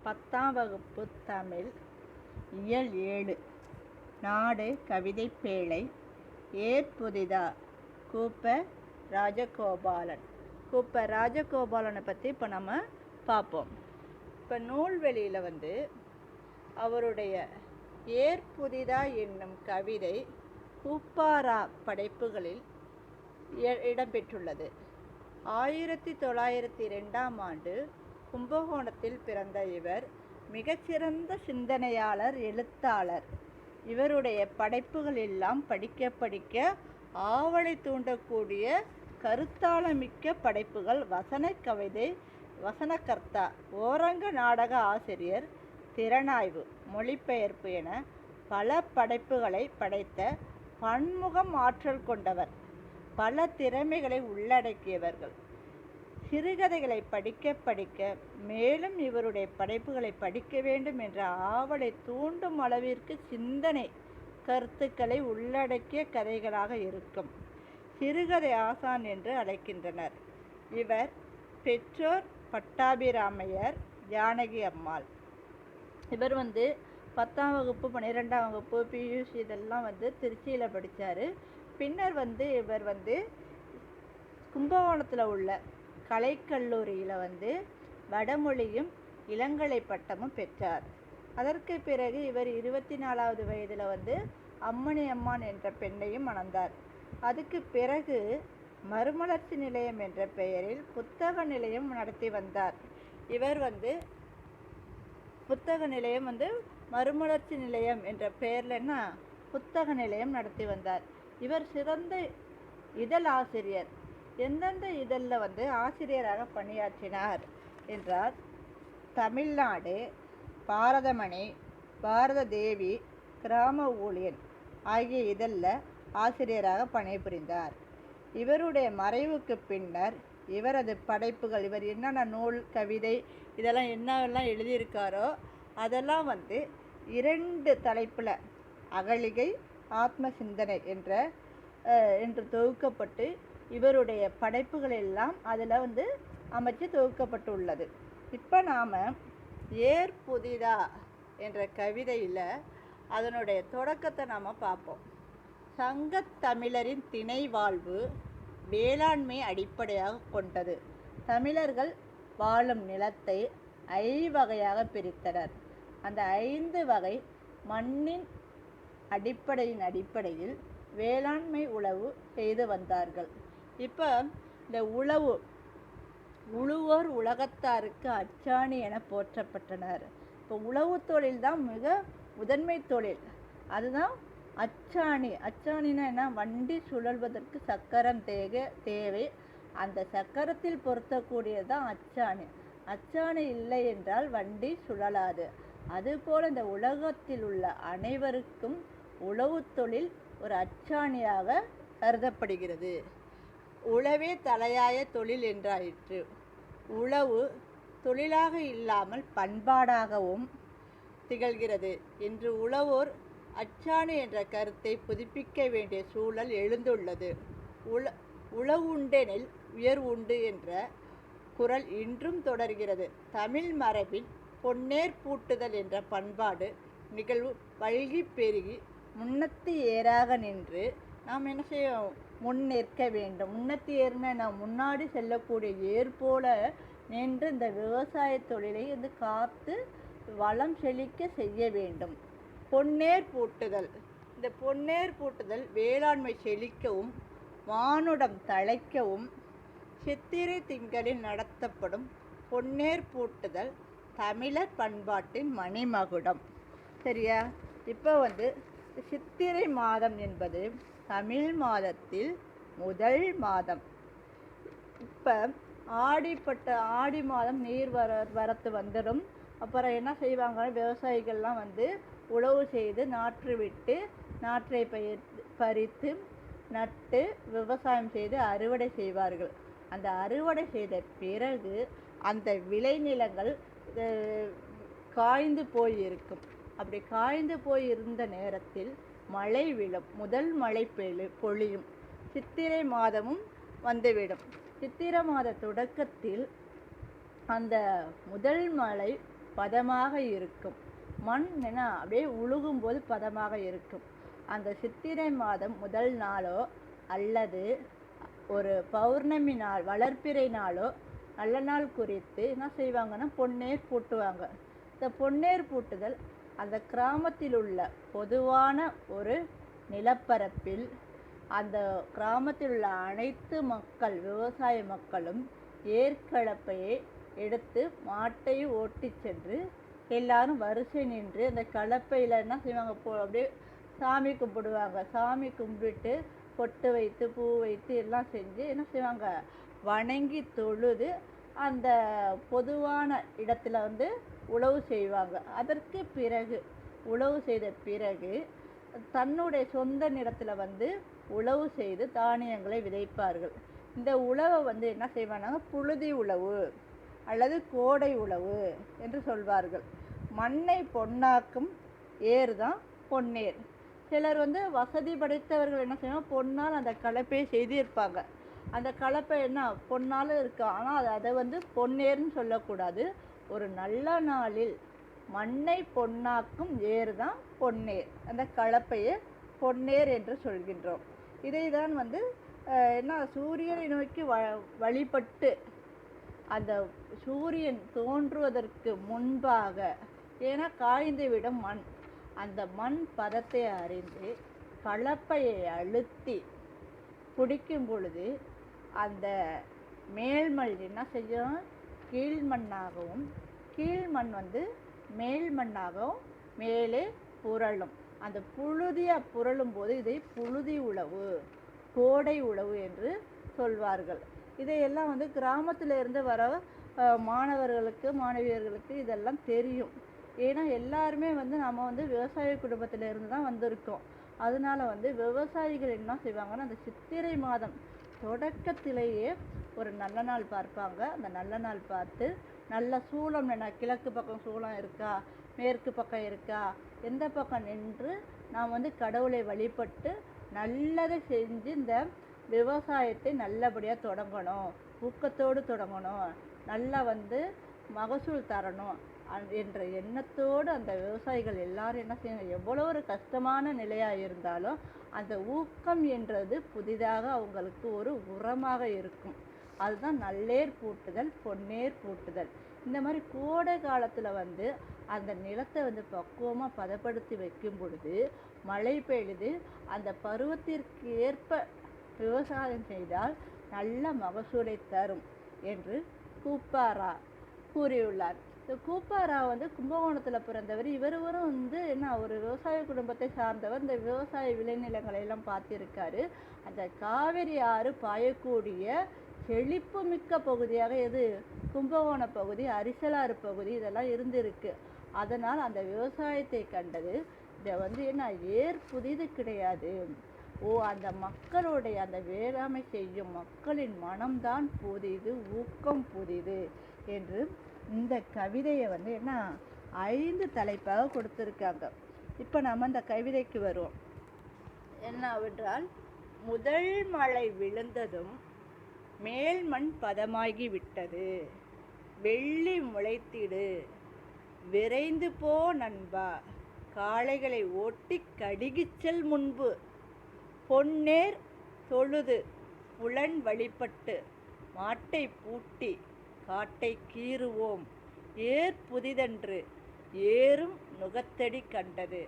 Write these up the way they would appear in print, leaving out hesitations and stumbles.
10ஆம் வகுப்பு தமிழ் இயல் 7 நாடு கவிதை பேழை ஏற்புதிதா கூப்ப ராஜகோபாலன். கூப்ப ராஜகோபாலனை பற்றி இப்போ நம்ம பார்ப்போம். இப்போ நூல்வெளியில் அவருடைய ஏற்புதிதா என்னும் கவிதை கூப்பாரா படைப்புகளில் இடம்பெற்றுள்ளது. 1902ஆம் ஆண்டு கும்பகோணத்தில் பிறந்த இவர் மிகச்சிறந்த சிந்தனையாளர், எழுத்தாளர். இவருடைய படைப்புகள் எல்லாம் படிக்க படிக்க ஆவலை தூண்டக்கூடிய கருத்தாளமிக்க படைப்புகள். வசன கவிதை, வசனகர்த்தா, ஓரங்க நாடக ஆசிரியர், திறனாய்வு, மொழிபெயர்ப்பு என பல படைப்புகளை படைத்த பன்முகம் ஆற்றல் கொண்டவர். பல திறமைகளை உள்ளடக்கியவர்கள். சிறுகதைகளை படிக்க படிக்க மேலும் இவருடைய படைப்புகளை படிக்க வேண்டும் என்ற ஆவலை தூண்டும் அளவிற்கு சிந்தனை கருத்துக்களை உள்ளடக்கிய கதைகளாக இருக்கும். சிறுகதை ஆசான் என்று அழைக்கின்றனர். இவர் பெற்றோர் பட்டாபிராமையர், ஜானகி அம்மாள். இவர் 10ஆம் வகுப்பு 12ஆம் வகுப்பு பியூசி இதெல்லாம் திருச்சியில் படித்தார். பின்னர் இவர் கும்பகோணத்தில் உள்ள கலைக்கல்லூரியில் வடமொழியும் இளங்கலை பட்டமும் பெற்றார். அதற்கு பிறகு இவர் 24வது வயதில் அம்மணி அம்மான் என்ற பெண்ணையும் மணந்தார். அதுக்கு பிறகு மறுமலர்ச்சி நிலையம் என்ற பெயரில் புத்தக நிலையம் நடத்தி வந்தார். இவர் புத்தக நிலையம் மறுமலர்ச்சி நிலையம் என்ற பெயரில் புத்தக நிலையம் நடத்தி வந்தார். இவர் சிறந்த இதழ் ஆசிரியர். எந்தெந்த இதழில் ஆசிரியராக பணியாற்றினார் என்றால், தமிழ்நாடு, பாரதமணி, பாரத தேவி, கிராம ஊழியன் ஆகிய இதழில் ஆசிரியராக பணிபுரிந்தார். இவருடைய மறைவுக்கு பின்னர் இவரது படைப்புகள், இவர் என்னென்ன நூல், கவிதை இதெல்லாம் என்னெல்லாம் எழுதியிருக்காரோ அதெல்லாம் 2 தலைப்பில் அகலிகை, ஆத்ம சிந்தனை என்று தொகுக்கப்பட்டு இவருடைய படைப்புகள் எல்லாம் அதில் அமைச்சு தொகுக்கப்பட்டு உள்ளது. இப்போ நாம் ஏற்புதிதா என்ற கவிதையில் அதனுடைய தொடக்கத்தை நாம் பார்ப்போம். சங்கத்தமிழரின் திணை வாழ்வு வேளாண்மை அடிப்படையாக கொண்டது. தமிழர்கள் வாழும் நிலத்தை 5 வகையாக பிரித்தனர். அந்த 5 வகை மண்ணின் அடிப்படையில் வேளாண்மை உழவு செய்து வந்தார்கள். இப்போ இந்த உழுவோர் உலகத்தாருக்கு அச்சாணி என போற்றப்பட்டனர். இப்போ உழவு தொழில் தான் மிக முதன்மை தொழில். அதுதான் அச்சாணி. அச்சாணினா என்ன? வண்டி சுழல்வதற்கு சக்கரம் தேவை. அந்த சக்கரத்தில் பொருத்தக்கூடியதான் அச்சாணி. அச்சாணி இல்லை என்றால் வண்டி சுழலாது. அதுபோல் இந்த உலகத்தில் உள்ள அனைவருக்கும் உழவு தொழில் ஒரு அச்சாணியாக கருதப்படுகிறது. உழவே தலையாய தொழில் என்றாயிற்று. உழவு தொழிலாக இல்லாமல் பண்பாடாகவும் திகழ்கிறது என்று உழவோர் அச்சாணி என்ற கருத்தை புதுப்பிக்க வேண்டிய சூழல் எழுந்துள்ளது. உழவுண்டெனில் உயர் உண்டு என்ற குரல் இன்றும் தொடர்கிறது. தமிழ் மரபின் பொன்னேர் பூட்டுதல் என்ற பண்பாடு நிகழ்வு பல்கி பெருகி முன்னத்தி ஏறாக நின்று நாம் என்ன செய்வோம்? முன்னேற்க வேண்டும். முன்னத்தி ஏறுனா நாம் முன்னாடி செல்லக்கூடிய ஏர் போல நின்று இந்த விவசாய தொழிலை காத்து வளம் செழிக்க செய்ய வேண்டும். பொன்னேர் பூட்டுதல். இந்த பொன்னேர் பூட்டுதல் வேளாண்மை செழிக்கவும் மானுடம் தழைக்கவும் சித்திரை திங்களில் நடத்தப்படும் பொன்னேர் பூட்டுதல் தமிழர் பண்பாட்டின் மணிமகுடம். சரியா? இப்போ சித்திரை மாதம் என்பது தமிழ் மாதத்தில் முதல் மாதம். இப்போ ஆடி மாதம் நீர் வரத்து வந்துடும். அப்புறம் என்ன செய்வாங்க? விவசாயிகள்லாம் உழவு செய்து நாற்று விட்டு நாற்றை பறித்து நட்டு விவசாயம் செய்து அறுவடை செய்வார்கள். அந்த அறுவடை செய்த பிறகு அந்த விளைநிலங்கள் காய்ந்து போயிருக்கும். அப்படி காய்ந்து போய் இருந்த நேரத்தில் மழை விழும். முதல் மழை பொழியும். சித்திரை மாதமும் வந்துவிடும். சித்திரை மாத தொடக்கத்தில் அந்த முதல் மழை பதமாக இருக்கும். மண் என்ன அப்படியே உழுகும்போது பதமாக இருக்கும். அந்த சித்திரை மாதம் முதல் நாளோ அல்லது ஒரு பௌர்ணமி நாள், வளர்ப்பிறை நாளோ நல்ல நாள் குறித்து என்ன செய்வாங்கன்னா பொன்னேர் பூட்டுவாங்க. இந்த பொன்னேர் பூட்டுதல் அந்த கிராமத்தில் உள்ள பொதுவான ஒரு நிலப்பரப்பில் அந்த கிராமத்தில் உள்ள அனைத்து மக்கள், விவசாய மக்களும் ஏற்கலப்பையை எடுத்து மாட்டை ஓட்டி சென்று எல்லாரும் வரிசை நின்று அந்த கலப்பையில் என்ன செய்வாங்க, அப்படியே சாமி கும்பிடுவாங்க. சாமி கும்பிட்டு பொட்டு வைத்து பூ வைத்து எல்லாம் செஞ்சு என்ன செய்வாங்க, வணங்கி தொழுது அந்த பொதுவான இடத்துல உழவு செய்வாங்க. அதற்கு பிறகு உழவு செய்த பிறகு தன்னுடைய சொந்த நிலத்தில் உழவு செய்து தானியங்களை விதைப்பார்கள். இந்த உழவை என்ன செய்வாங்க, புழுதி உழவு அல்லது கோடை உழவு என்று சொல்வார்கள். மண்ணை பொன்னாக்கும் ஏர் தான் பொன்னேர். சிலர் வசதி படைத்தவர்கள் என்ன செய்வாங்க, பொன்னால் அந்த கலப்பையை செய்து இருப்பாங்க. அந்த கலப்பை என்ன பொன்னால் இருக்கு, ஆனால் அதை பொன்னேர்னு சொல்லக்கூடாது. ஒரு நல்ல நாளில் மண்ணை பொன்னாக்கும் ஏர் தான் பொன்னேர். அந்த கலப்பையை பொன்னேர் என்று சொல்கின்றோம். இதை தான் என்ன சூரியனை நோக்கி வழிபட்டு அந்த சூரியன் தோன்றுவதற்கு முன்பாக, ஏன்னா காய்ந்து விடும் மண், அந்த மண் பதத்தை அறிந்து கலப்பையை அழுத்தி பிடிக்கும் பொழுது அந்த மேல்மண் என்ன செய்யும், கீழ்மண்ணாகவும் கீழ்மண் மேல் மண்ணாகவும் மேலே புரளும். அந்த புழுதியாக புரளும் போது இதை புழுதி உழவு, கோடை உழவு என்று சொல்வார்கள். இதையெல்லாம் கிராமத்தில் இருந்து வர மாணவர்களுக்கு மாணவியர்களுக்கு இதெல்லாம் தெரியும். ஏன்னா எல்லாருமே நம்ம விவசாய குடும்பத்தில் இருந்து தான் வந்திருக்கோம். அதனால விவசாயிகள் என்ன செய்வாங்கன்னா அந்த சித்திரை மாதம் தொடக்கத்திலேயே ஒரு நல்ல நாள் பார்ப்பாங்க. அந்த நல்ல நாள் பார்த்து நல்ல சூளம், கிழக்கு பக்கம் சூளம் இருக்கா, மேற்கு பக்கம் இருக்கா, எந்த பக்கம் நின்று நாம் கடவுளை வழிபட்டு நல்லதை செஞ்சு இந்த விவசாயத்தை நல்லபடியாக தொடங்கணும், ஊக்கத்தோடு தொடங்கணும், நல்லா மகசூல் தரணும் என்ற எண்ணத்தோடு அந்த விவசாயிகள் எல்லாரும் என்ன செய்யணும், எவ்வளோ ஒரு கஷ்டமான நிலையாக இருந்தாலும் அந்த ஊக்கம் என்றது புதிதாக அவங்களுக்கு ஒரு உரமாக இருக்கும். அதுதான் நல்லேர் பூட்டுதல், பொன்னேர் பூட்டுதல். இந்த மாதிரி கோடை காலத்தில் அந்த நிலத்தை பக்குவமாக பதப்படுத்தி வைக்கும் பொழுது மழை பெய்யுது. அந்த பருவத்திற்கு ஏற்ப விவசாயம் செய்தால் நல்ல மகசூலை தரும் என்று கூப்பாரா கூறியுள்ளார். இந்த கூப்பாரா கும்பகோணத்தில் பிறந்தவர். இவரும் என்ன ஒரு விவசாய குடும்பத்தை சார்ந்தவர். இந்த விவசாய விளைநிலங்களை எல்லாம் பார்த்திருக்காரு. அந்த காவிரி ஆறு பாயக்கூடிய செழிப்பு மிக்க பகுதியாக எது, கும்பகோண பகுதி, அரிசலாறு பகுதி இதெல்லாம் இருந்திருக்கு. அதனால் அந்த விவசாயத்தை கண்டது. இதை என்ன ஏர் புதிது கிடையாது, அந்த மக்களுடைய அந்த வேளாண்மை செய்யும் மக்களின் மனம்தான் புதிது, ஊக்கம் புதிது என்று இந்த கவிதையை என்ன 5 தலைப்பாக கொடுத்துருக்காங்க. இப்போ நம்ம அந்த கவிதைக்கு வருவோம். என்னவென்றால், முதல் மழை விழுந்ததும் மேல் மண் பதமாகி விட்டது, வெள்ளி முளைத்திடு விரைந்து போ நண்பா, காளைகளை ஓட்டி கடிகிச்சல் முன்பு, பொன்னேர் தொழுது புலன் வழிபட்டு மாட்டை பூட்டி காட்டை கீறுவோம், ஏர் புதிதன்று ஏறும் நுகத்தடி கண்டது,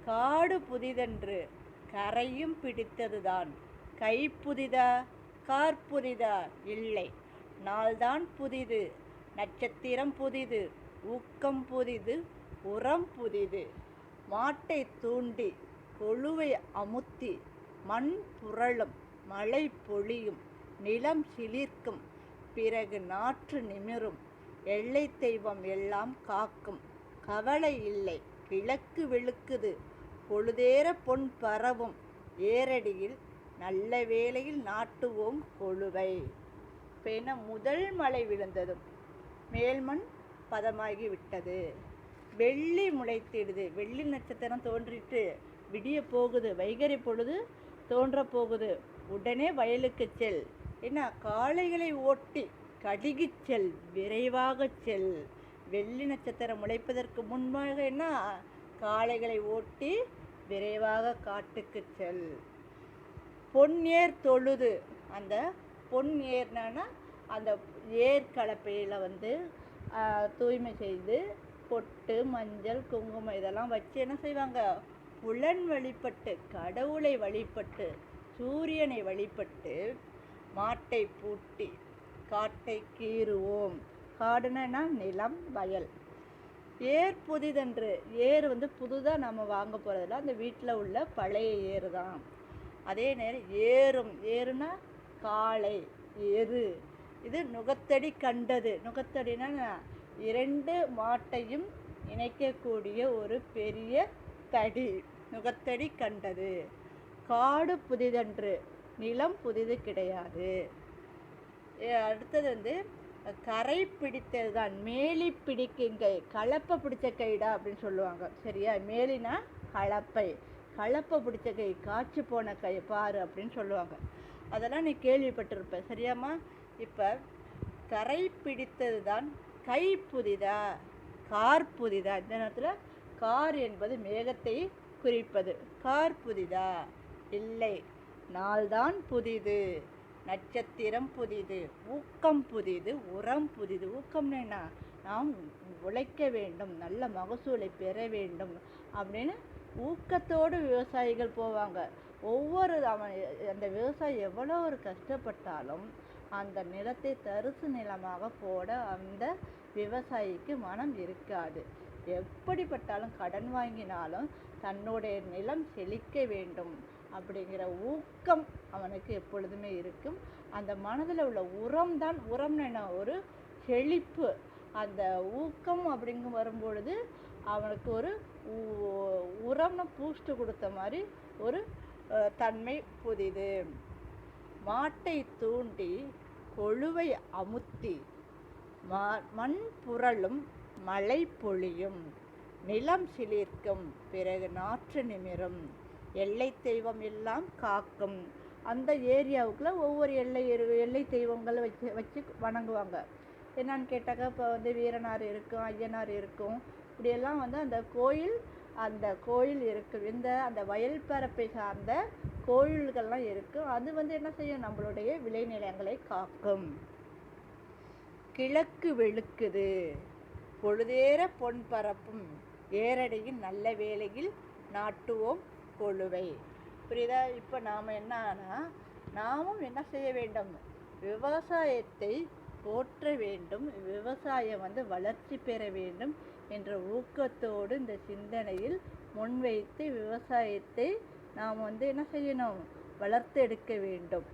காடு புதிதன்று கரையும் பிடித்ததுதான், கை புதிதா கார்புதிதா இல்லை, நாள்தான் புதிது, நட்சத்திரம் புதிது, ஊக்கம் புதிது, உரம் புதிது, மாட்டை தூண்டி கொழுவை அமுத்தி மண் புரளும், மழை பொழியும், நிலம் சிலிர்க்கும், பிறகு நாற்று நிமிரும், எல்லை தெய்வம் எல்லாம் காக்கும், கவலை இல்லை கிழக்கு வெளுக்குது, பொழுதேற பொன் பரவும், ஏரடியில் நல்ல வேளையில் நாட்டுவோம் கொழுவை. இப்போ என்ன, முதல் மழை விழுந்ததும் மேல்மண் பதமாகி விட்டது, வெள்ளி முளைத்திடுது, வெள்ளி நட்சத்திரம் தோன்றிட்டு விடிய போகுது, வைகரி பொழுது தோன்ற போகுது, உடனே வயலுக்கு செல், என்ன காளைகளை ஓட்டி கடிகிச் செல், விரைவாக செல், வெள்ளி நட்சத்திரம் முளைப்பதற்கு முன்பாக என்ன காளைகளை ஓட்டி விரைவாக காட்டுக்கு செல். பொன்னேர் தொழுது, அந்த பொன் ஏர்னா அந்த ஏர் கலப்பையில் தூய்மை செய்து பொட்டு மஞ்சள் குங்குமம் இதெல்லாம் வச்சு என்ன செய்வாங்க, புலன் வழிபட்டு கடவுளை வழிபட்டு சூரியனை வழிபட்டு மாட்டை பூட்டி காட்டை கீறுவோம். காடுனா நிலம் வயல். ஏர் புதிதன்று, ஏர் புதுதாக நம்ம வாங்க போகிறதில்ல, அந்த வீட்டில் உள்ள பழைய ஏறு தான். அதே நேரம் ஏறும், ஏறுனா காளை எரு. இது நுகத்தடி கண்டது. நுகத்தடினா 2 மாட்டையும் இணைக்கக்கூடிய ஒரு பெரிய தடி, நுகத்தடி கண்டது. காடு புதிதன்று, நிலம் புதிது கிடையாது. அடுத்தது கரை பிடித்தது தான். மேலி பிடிக்குங்கை, கலப்பை பிடிச்ச கைடா அப்படின்னு சொல்லுவாங்க. சரியா? மேலினா கலப்பை, கலப்பை பிடிச்ச கை, காய்ச்சி போன கை பாரு அப்படின்னு சொல்லுவாங்க. அதெல்லாம் நீ கேள்விப்பட்டிருப்ப. சரியாம்மா? இப்போ கரை பிடித்தது தான் கை புதிதா கார் புதிதா. இந்த நேரத்தில் கார் என்பது மேகத்தை குறிப்பது. கார் புதிதா? இல்லை, நாள்தான் புதிது, நட்சத்திரம் புதிது, ஊக்கம் புதிது, உரம் புதிது. ஊக்கம்னா என்ன? நாம் உழைக்க வேண்டும், நல்ல மகசூலை பெற வேண்டும் அப்படின்னு ஊக்கத்தோடு விவசாயிகள் போவாங்க. அந்த விவசாயி எவ்வளோ ஒரு கஷ்டப்பட்டாலும் அந்த நிலத்தை தரிசு நிலமாக போட அந்த விவசாயிக்கு மனம் இருக்காது. எப்படிப்பட்டாலும் கடன் வாங்கினாலும் தன்னுடைய நிலம் செழிக்க வேண்டும் அப்படிங்கிற ஊக்கம் அவனுக்கு எப்பொழுதுமே இருக்கும். அந்த மனதில் உள்ள உரம் தான். உரம்னு என்ன? ஒரு செழிப்பு. அந்த ஊக்கம் அப்படிங்கும் வரும்பொழுது அவனுக்கு ஒரு உரம்னு பூஸ்ட் கொடுத்த மாதிரி ஒரு தன்மை புதிது. மாட்டை தூண்டி கொழுவை அமுத்தி மண் புரளும் மழை பொழியும், நிலம் சிலிர்க்கும் பிறகு நாற்று நிமிரும், எல்லை தெய்வம் எல்லாம் காக்கும். அந்த ஏரியாவுக்குள்ள ஒவ்வொரு எல்லை தெய்வங்களை வச்சு வணங்குவாங்க. என்னன்னு கேட்டாக்கா இப்போ வீரனார் இருக்கும், ஐயனார் இருக்கும். இப்படியெல்லாம் அந்த கோயில் இருக்கும். அந்த வயல் பரப்பை சார்ந்த கோயில்கள்லாம் இருக்கும். அது என்ன செய்யும்? நம்மளுடைய விளைநிலங்களை காக்கும். கிழக்கு வெளுக்குது, பொழுதேற பொன் பரப்பும், ஏரடியின் நல்ல வேளையில் நாட்டுவோம் கொழுவை. புரியுதா? இப்போ நாமும் என்ன செய்ய வேண்டும்? விவசாயத்தை போற்ற வேண்டும், விவசாயம் வளர்ச்சி பெற வேண்டும் என்ற ஊக்கத்தோடு இந்த சிந்தனையில் முன்வைத்து விவசாயத்தை நாம் என்ன செய்யணும்? வளர்த்து எடுக்க வேண்டும்.